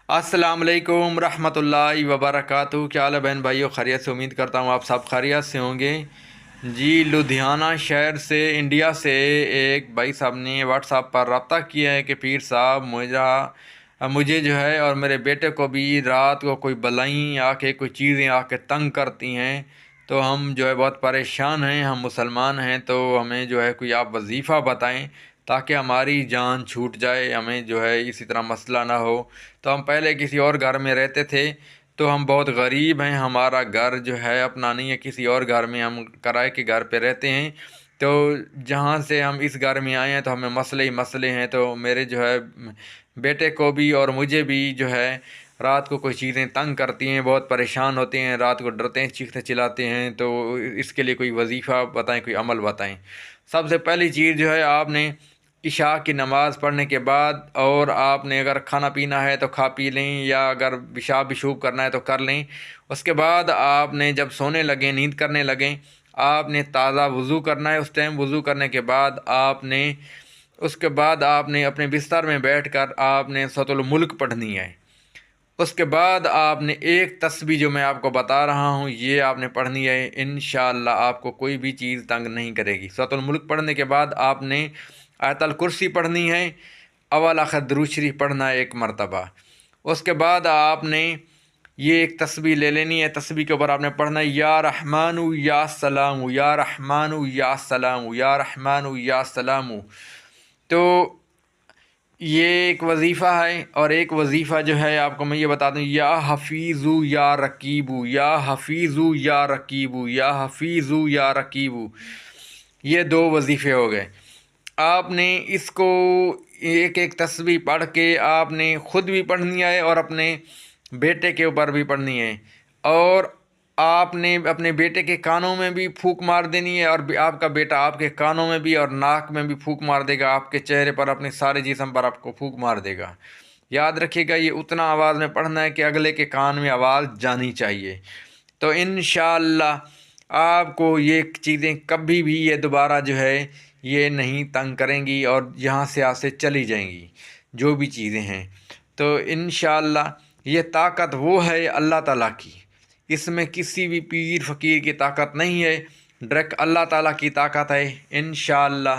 السلام علیکم رحمۃ اللہ وبرکاتہ۔ کیا حال ہے بہن بھائیو؟ خیریت سے؟ امید کرتا ہوں آپ سب خیریت سے ہوں گے۔ جی، لدھیانہ شہر سے، انڈیا سے ایک بھائی صاحب نے واٹس ایپ پر رابطہ کیا ہے کہ پیر صاحب مجھے جو ہے اور میرے بیٹے کو بھی رات کو کوئی بلائیں آ کے، کوئی چیزیں آ کے تنگ کرتی ہیں، تو ہم جو ہے بہت پریشان ہیں۔ ہم مسلمان ہیں، تو ہمیں جو ہے کوئی آپ وظیفہ بتائیں تاکہ ہماری جان چھوٹ جائے، ہمیں جو ہے اسی طرح مسئلہ نہ ہو۔ تو ہم پہلے کسی اور گھر میں رہتے تھے، تو ہم بہت غریب ہیں، ہمارا گھر جو ہے اپنا نہیں ہے، کسی اور گھر میں ہم کرائے کے گھر پہ رہتے ہیں۔ تو جہاں سے ہم اس گھر میں آئے ہیں تو ہمیں مسئلے ہی مسئلے ہیں۔ تو میرے جو ہے بیٹے کو بھی اور مجھے بھی جو ہے رات کو کوئی چیزیں تنگ کرتی ہیں، بہت پریشان ہوتے ہیں، رات کو ڈرتے ہیں، چیختے چلاتے ہیں۔ تو اس کے لیے کوئی وظیفہ بتائیں، کوئی عمل بتائیں۔ سب سے پہلی چیز جو ہے، آپ نے عشاء کی نماز پڑھنے کے بعد، اور آپ نے اگر کھانا پینا ہے تو کھا پی لیں، یا اگر پیشاب بشوب کرنا ہے تو کر لیں۔ اس کے بعد آپ نے جب سونے لگیں، نیند کرنے لگیں، آپ نے تازہ وضو کرنا ہے۔ اس ٹائم وضو کرنے کے بعد آپ نے اپنے بستر میں بیٹھ کر آپ نے سورۃ الملک پڑھنی ہے۔ اس کے بعد آپ نے ایک تسبیح جو میں آپ کو بتا رہا ہوں، یہ آپ نے پڑھنی ہے۔ انشاءاللہ آپ کو کوئی بھی چیز تنگ نہیں کرے گی۔ سورۃ الملک پڑھنے کے بعد آپ نے آیت الکرسی پڑھنی ہے، اول آخر درود شریف پڑھنا ہے 1 مرتبہ۔ اس کے بعد آپ نے یہ ایک تسبیح لے لینی ہے، تسبیح کے اوپر آپ نے پڑھنا ہے یا رحمان یا سلام، یا رحمان یا سلام، یا رحمان یا سلام۔ تو یہ ایک وظیفہ ہے، اور ایک وظیفہ جو ہے آپ کو میں یہ بتا دوں، یا حفیظ یا رقیب، یا حفیظ یا رقیب، یا حفیظ یا رقیب، یہ 2 وظیفے ہو گئے۔ آپ نے اس کو ایک ایک تسبیح پڑھ کے آپ نے خود بھی پڑھنی ہے اور اپنے بیٹے کے اوپر بھی پڑھنی ہے، اور آپ نے اپنے بیٹے کے کانوں میں بھی پھونک مار دینی ہے، اور آپ کا بیٹا آپ کے کانوں میں بھی اور ناک میں بھی پھونک مار دے گا، آپ کے چہرے پر، اپنے سارے جسم پر آپ کو پھونک مار دے گا۔ یاد رکھیے گا، یہ اتنا آواز میں پڑھنا ہے کہ اگلے کے کان میں آواز جانی چاہیے۔ تو انشاءاللہ آپ کو یہ چیزیں کبھی بھی یہ دوبارہ جو ہے یہ نہیں تنگ کریں گی، اور یہاں سے چلی جائیں گی جو بھی چیزیں ہیں۔ تو انشاءاللہ یہ طاقت وہ ہے اللہ تعالیٰ کی، اس میں کسی بھی پیر فقیر کی طاقت نہیں ہے، ڈائریکٹ اللہ تعالیٰ کی طاقت ہے۔ انشاءاللہ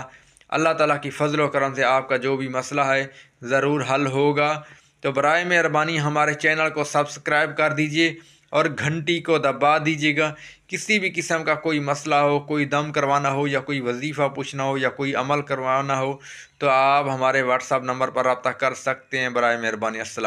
اللہ تعالیٰ کی فضل و کرم سے آپ کا جو بھی مسئلہ ہے ضرور حل ہوگا۔ تو برائے مہربانی ہمارے چینل کو سبسکرائب کر دیجئے اور گھنٹی کو دبا دیجیے گا۔ کسی بھی قسم کا کوئی مسئلہ ہو، کوئی دم کروانا ہو، یا کوئی وظیفہ پوچھنا ہو، یا کوئی عمل کروانا ہو، تو آپ ہمارے واٹس ایپ نمبر پر رابطہ کر سکتے ہیں۔ برائے مہربانی السلام۔